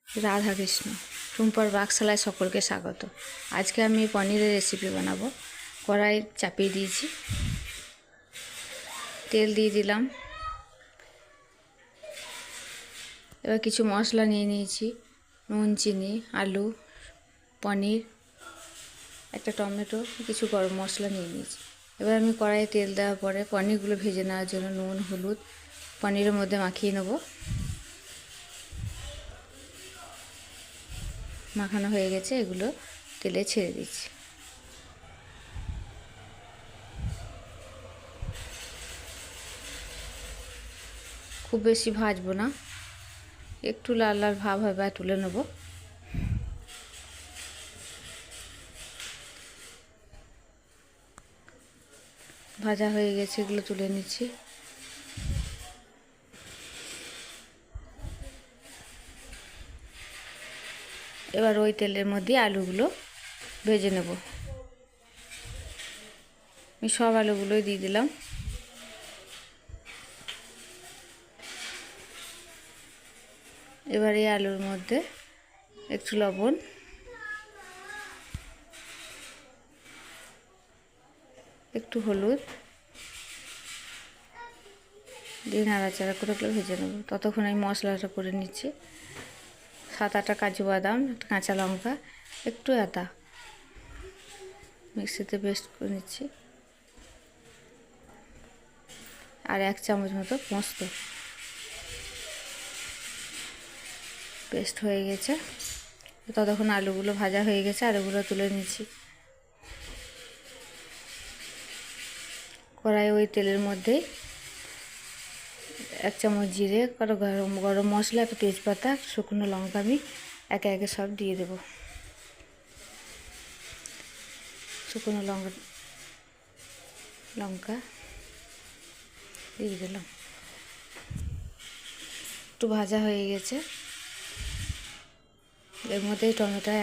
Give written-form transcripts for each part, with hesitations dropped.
রাধা কৃষ্ণ। টুম্পার পাকশালায় সকলকে স্বাগত। আজকে আমি পনিরের রেসিপি বানাবো। কড়াই চাপিয়ে দিয়েছি, তেল দিয়ে দিলাম। এবার কিছু মশলা নিয়ে নিয়েছি, নুন, চিনি, আলু, পনির, একটা টমেটো, কিছু গরম মশলা নিয়ে নিয়েছি। এবার আমি কড়াইয়ে তেল দেওয়ার পরে পনিরগুলো ভেজে নেওয়ার জন্য নুন, হলুদ পনিরের মধ্যে মাখিয়ে নেব। মাখানো হয়ে গেছে, এগুলো তেলে ছেড়ে দিচ্ছি। খুব বেশি ভাজবো না, একটু লাল লাল ভাব হবে আর তুলে নেব। ভাজা হয়ে গেছে, এগুলো তুলে নিচ্ছি। এবার ওই তেলের মধ্যে আলুগুলো ভেজে নেব। আমি সব আলুগুলোই দিয়ে দিলাম। এবার এই আলুর মধ্যে একটু লবণ, একটু হলুদ দিয়ে নাড়াচাড়া করে ভেজে নেব। ততক্ষণ আমি মশলাটা করে নিচ্ছি। 7-8টা কাজু বাদাম, একটা কাঁচা লঙ্কা, একটু আদা মিক্সিতে পেস্ট করে নিচ্ছি, আর 1 চামচ মতো পোস্ত পেস্ট হয়ে গেছে। ততক্ষণ আলুগুলো ভাজা হয়ে গেছে, আলুগুলো তুলে নিচ্ছি। কড়াই ওই তেলের মধ্যে 1 চামচ জিরে, গরম মশলা, একটা তেজপাতা, শুকনো লঙ্কা আমি একে একে সব দিয়ে দেব। শুকনো লঙ্কা দিয়ে দিলাম। একটু ভাজা হয়ে গেছে, এর মধ্যে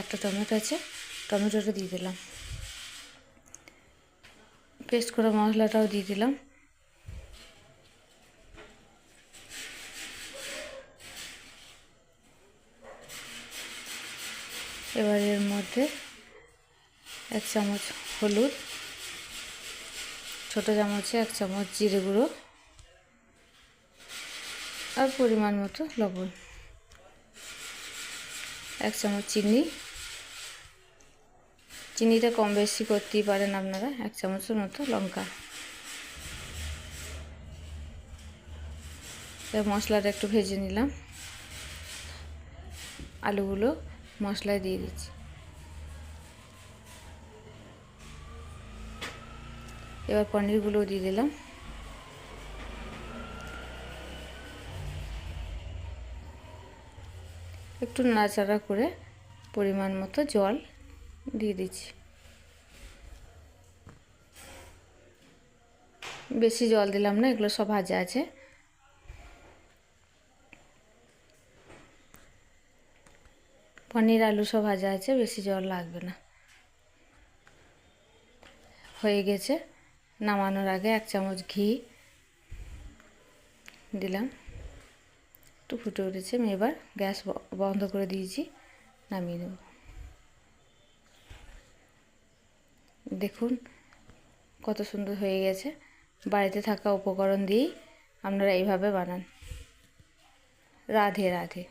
একটা টমেটো আছে, টমেটোটা দিয়ে দিলাম। পেস্ট করা মশলাটাও দিয়ে দিলাম। এবার এর মধ্যে 1 চামচ হলুদ, ছোটো চামচে 1 চামচ জিরে গুঁড়ো, আর পরিমাণ মতো লবণ, 1 চামচ চিনি। চিনিটা কম বেশি করতেই পারেন আপনারা। 1 চামচের মতো লঙ্কা। মশলাটা একটু ভেজে নিলাম। আলুগুলো মশলায় দিয়ে দিচ্ছি। এবার পনিরগুলো দিয়ে দিলাম। একটু নাড়াচাড়া করে পরিমাণ মতো জল দিয়ে দিচ্ছি। বেশি জল দিলাম না, এগুলো সব ভাজা আছে। পনির আলু সব ভাজা আছে, বেশি জল লাগবে না। হয়ে গেছে। নামানোর আগে 1 চামচ ঘি দিলাম। একটু ফুটে উঠেছে, আমি এবার গ্যাস বন্ধ করে দিয়েছি, নামিয়ে নেব। দেখুন কত সুন্দর হয়ে গেছে। বাড়িতে থাকা উপকরণ দিয়েই আপনারা এইভাবে বানান। রাধে রাধে।